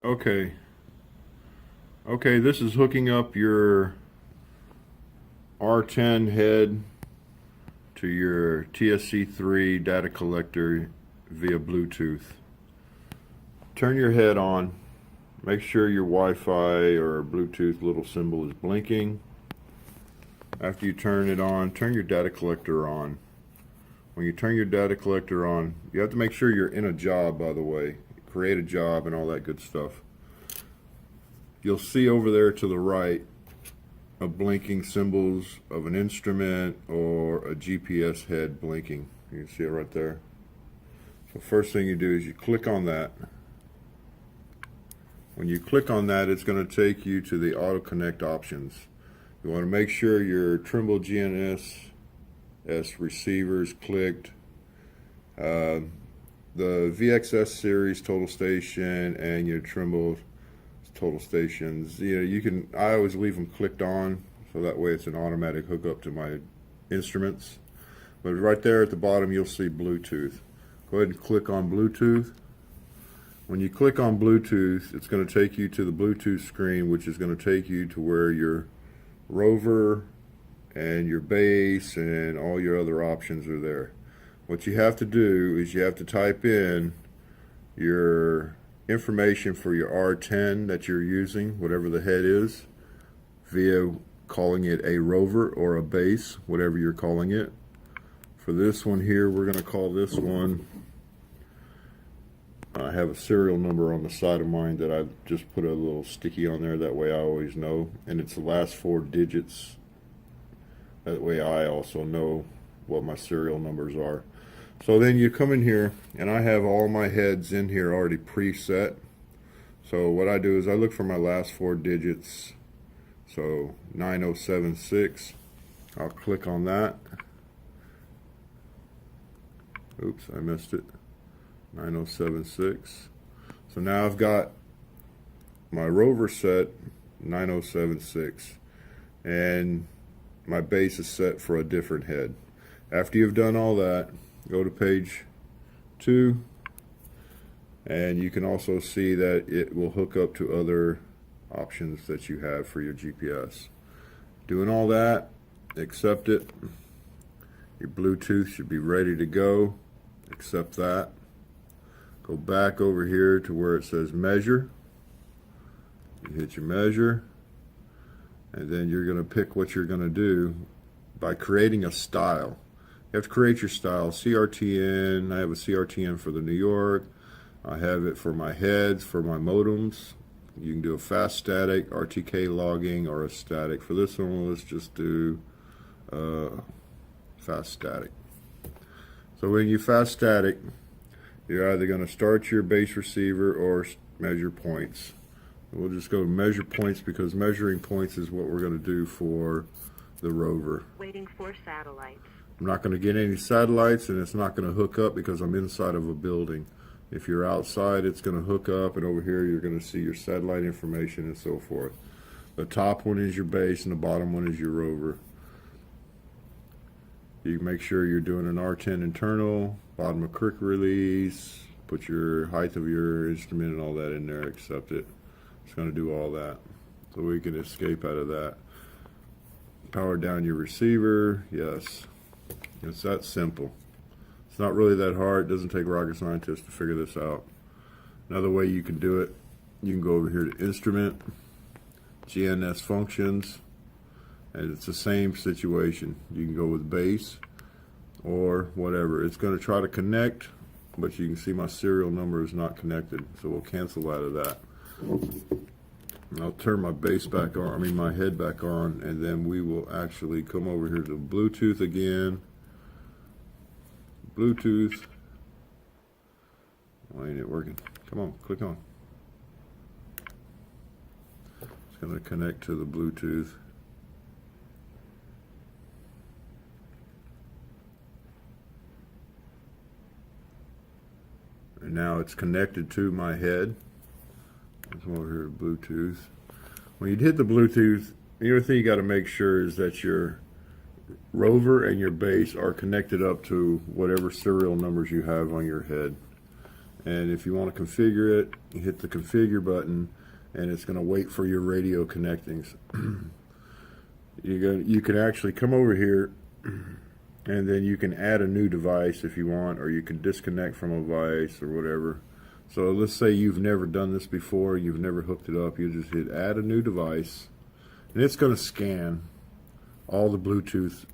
Okay. Okay, this is hooking up your R10 head to your TSc3 data collector via Bluetooth. Turn your head on. Make sure your Wi-Fi or Bluetooth little symbol is blinking. After you turn it on, turn your data collector on. When you turn your data collector on, you have to make sure you're in a job, by the way. Create a job and all that good stuff. You'll see over there to the right a blinking symbols of an instrument or a GPS head blinking. You can see it right there. So first thing you do is you click on that. When you click on that, it's going to take you to the auto connect options. You want to make sure your Trimble GNSS receiver is clicked. The VXS series total station and your Trimble total stations, I always leave them clicked on, so that way it's an automatic hookup to my instruments. But right there at the bottom you'll see Bluetooth. Go ahead and click on Bluetooth. When you click on Bluetooth, it's going to take you to the Bluetooth screen, which is going to take you to where your rover and your base and all your other options are there. What you have to do is you have to type in your information for your R10 that you're using, whatever the head is, via calling it a rover or a base, whatever you're calling it. For this one here, we're going to call this one, I have a serial number on the side of mine that I've just put a little sticky on there, that way I always know, and it's the last 4 digits. That way I also know what my serial numbers are. So then you come in here, and I have all my heads in here already preset. So what I do is I look for my last 4 digits. So 9076. I'll click on that. Oops, I missed it. 9076. So now I've got my rover set 9076, and my base is set for a different head. After you've done all that, go to page 2, and you can also see that it will hook up to other options that you have for your GPS. Doing all that, accept it. Your Bluetooth should be ready to go. Accept that. Go back over here to where it says measure. You hit your measure, and then you're going to pick what you're going to do by creating a style. You have to create your style. CRTN, I have a CRTN for the New York. I have it for my heads, for my modems. You can do a fast static, RTK logging, or a static. For this one, let's just do fast static. So when you fast static, you're either going to start your base receiver or measure points. We'll just go measure points because measuring points is what we're going to do for the rover. Waiting for satellites. I'm not going to get any satellites, and it's not going to hook up because I'm inside of a building. If you're outside, it's going to hook up, and over here you're going to see your satellite information and so forth. The top one is your base and the bottom one is your rover. You make sure you're doing an R10 internal, bottom of quick release, put your height of your instrument and all that in there, accept it. It's going to do all that. So we can escape out of that. Power down your receiver, yes. It's that simple. It's not really that hard. It doesn't take rocket scientists to figure this out. Another way you can do it, you can go over here to Instrument, GNS Functions, and it's the same situation. You can go with base or whatever. It's going to try to connect, but you can see my serial number is not connected, so we'll cancel out of that. I'll turn my base back on, my head back on, and then we will actually come over here to Bluetooth again. Bluetooth. Why ain't it working? Come on, click on. It's going to connect to the Bluetooth. And now it's connected to my head. Let's come over here to Bluetooth. When you hit the Bluetooth, the other thing you got to make sure is that your rover and your base are connected up to whatever serial numbers you have on your head. And if you want to configure it, you hit the configure button, and it's going to wait for your radio connectings. You can actually come over here, and then you can add a new device if you want, or you can disconnect from a device or whatever. So let's say you've never done this before, you've never hooked it up, you just hit add a new device, and it's going to scan all the Bluetooth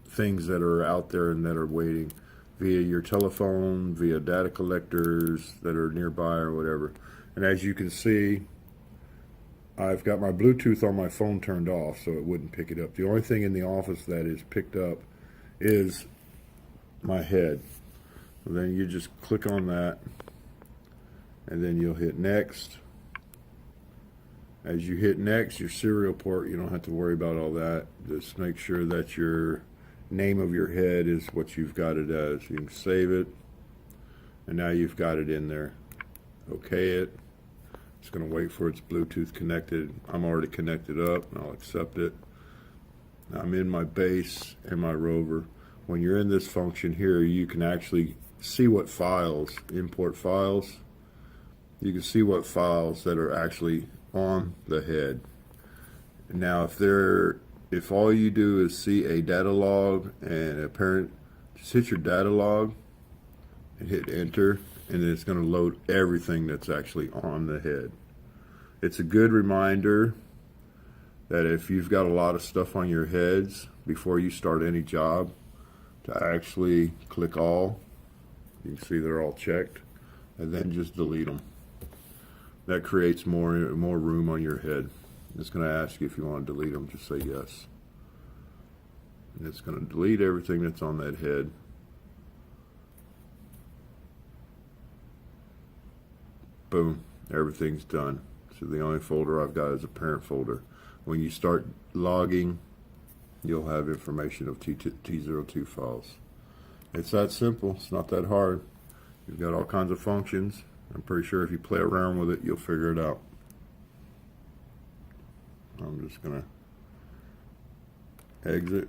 things that are out there and that are waiting via your telephone, via data collectors that are nearby or whatever. And as you can see, I've got my Bluetooth on my phone turned off so it wouldn't pick it up. The only thing in the office that is picked up is my head. So then you just click on that, and then you'll hit next. As you hit next, your serial port, you don't have to worry about all that. Just make sure that your name of your head is what you've got it as. You can save it, and now you've got it in there. Okay it. It's going to wait for its Bluetooth connected. I'm already connected up, and I'll accept it. I'm in my base and my rover. When you're in this function here, you can actually see what files, import files. You can see what files that are actually on the head. Now, if all you do is see a data log and a parent, just hit your data log and hit enter, and then it's going to load everything that's actually on the head. It's a good reminder that if you've got a lot of stuff on your heads before you start any job, to actually click all. You can see they're all checked, and then just delete them. That creates more room on your head. It's going to ask you if you want to delete them. Just say yes. And it's going to delete everything that's on that head. Boom, everything's done. So the only folder I've got is a parent folder. When you start logging, you'll have information of T02 files. It's that simple. It's not that hard. You've got all kinds of functions. I'm pretty sure if you play around with it, you'll figure it out. I'm just going to exit,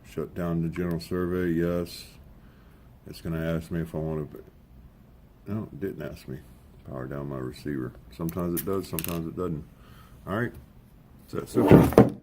shut down the general survey, yes. It's going to ask me if I want to, no, it didn't ask me. Power down my receiver. Sometimes it does, sometimes it doesn't. All right, so that's simple.